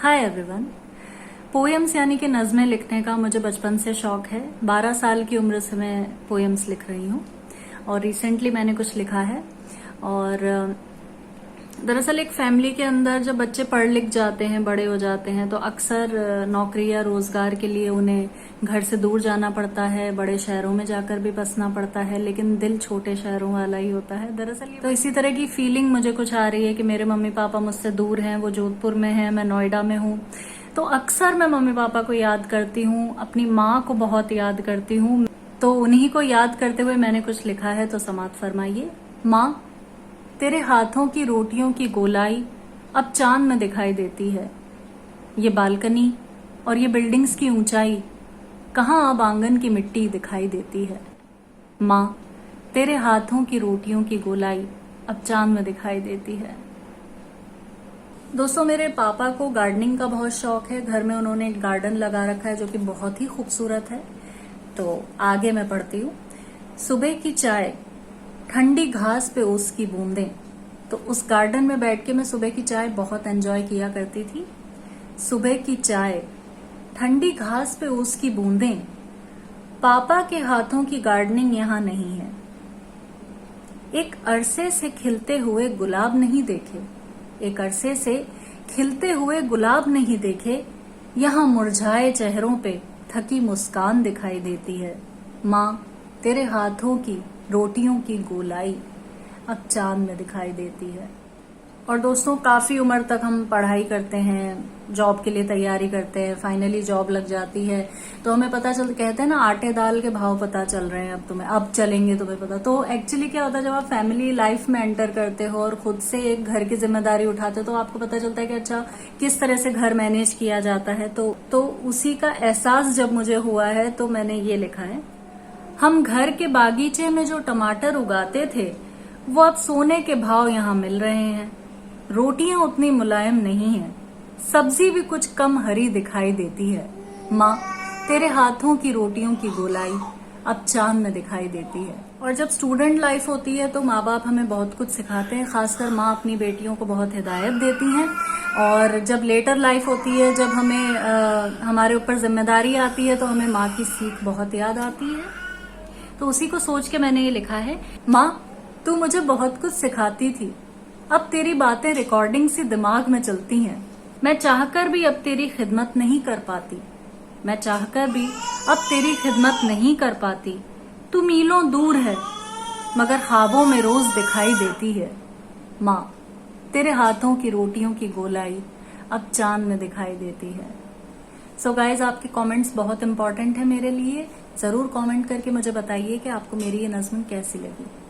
Hi everyone. Poems यानी कि नज़में लिखने का मुझे बचपन से शौक है। 12 साल की उम्र से मैं पोएम्स लिख रही हूँ और रिसेंटली मैंने कुछ लिखा है। और दरअसल एक फैमिली के अंदर जब बच्चे पढ़ लिख जाते हैं, बड़े हो जाते हैं, तो अक्सर नौकरी या रोजगार के लिए उन्हें घर से दूर जाना पड़ता है, बड़े शहरों में जाकर भी बसना पड़ता है, लेकिन दिल छोटे शहरों वाला ही होता है। दरअसल तो इसी तरह की फीलिंग मुझे कुछ आ रही है कि मेरे मम्मी पापा मुझसे दूर हैं, वो जोधपुर में हैं, मैं नोएडा में हूँ। तो अक्सर मैं मम्मी पापा को याद करती हूँ, अपनी माँ को बहुत याद करती हूँ। तो उन्हीं को याद करते हुए मैंने कुछ लिखा है, तो समाप्त फरमाइए। माँ, तेरे हाथों की रोटियों की गोलाई अब चांद में दिखाई देती है। ये बालकनी और ये बिल्डिंग्स की ऊंचाई कहाँ अब आंगन की मिट्टी दिखाई देती है। माँ, तेरे हाथों की रोटियों की गोलाई अब चांद में दिखाई देती है। दोस्तों, मेरे पापा को गार्डनिंग का बहुत शौक है। घर में उन्होंने एक गार्डन लगा रखा है जो कि बहुत ही खूबसूरत है। तो आगे मैं पढ़ती हूँ। सुबह की चाय, ठंडी घास पे ओस की बूंदें। तो उस गार्डन में बैठ के मैं सुबह की चाय बहुत एंजॉय किया करती थी। सुबह की चाय, ठंडी घास पे ओस की बूंदें। पापा के हाथों की गार्डनिंग यहाँ नहीं है। एक अरसे से खिलते हुए गुलाब नहीं देखे, एक अरसे से खिलते हुए गुलाब नहीं देखे। यहाँ मुरझाए चेहरों पे थकी मुस्कान दिखाई देती है। माँ, तेरे हाथों की रोटियों की गोलाई अब चांद में दिखाई देती है। और दोस्तों, काफी उम्र तक हम पढ़ाई करते हैं, जॉब के लिए तैयारी करते हैं, फाइनली जॉब लग जाती है तो हमें पता चल, कहते हैं ना, आटे दाल के भाव पता चल रहे हैं अब तुम्हें, अब चलेंगे तुम्हें पता। तो एक्चुअली क्या होता है, जब आप फैमिली लाइफ में एंटर करते हो और खुद से एक घर की जिम्मेदारी उठाते हो तो आपको पता चलता है कि अच्छा किस तरह से घर मैनेज किया जाता है। तो उसी का एहसास जब मुझे हुआ है तो मैंने ये लिखा है। हम घर के बागीचे में जो टमाटर उगाते थे वो अब सोने के भाव यहाँ मिल रहे हैं। रोटियां उतनी मुलायम नहीं हैं, सब्जी भी कुछ कम हरी दिखाई देती है। माँ, तेरे हाथों की रोटियों की गोलाई अब चांद में दिखाई देती है। और जब स्टूडेंट लाइफ होती है तो माँ बाप हमें बहुत कुछ सिखाते हैं, खासकर माँ अपनी बेटियों को बहुत हिदायत देती हैं। और जब लेटर लाइफ होती है, जब हमें हमारे ऊपर जिम्मेदारी आती है तो हमें माँ की सीख बहुत याद आती है। तो उसी को सोच के मैंने ये लिखा है। माँ, तू मुझे बहुत कुछ सिखाती थी, अब तेरी बातें रिकॉर्डिंग सी दिमाग में चलती हैं। मैं चाहकर भी अब तेरी खिदमत नहीं कर पाती, मैं चाहकर भी अब तेरी खिदमत नहीं कर पाती। तू मीलों दूर है मगर ख्वाबों में रोज दिखाई देती है। माँ, तेरे हाथों की रोटियों की गोलाई अब चांद में दिखाई देती है। सो गाइज, आपके कमेंट्स बहुत इंपॉर्टेंट है मेरे लिए। जरूर कमेंट करके मुझे बताइए कि आपको मेरी ये नज़्म कैसी लगी।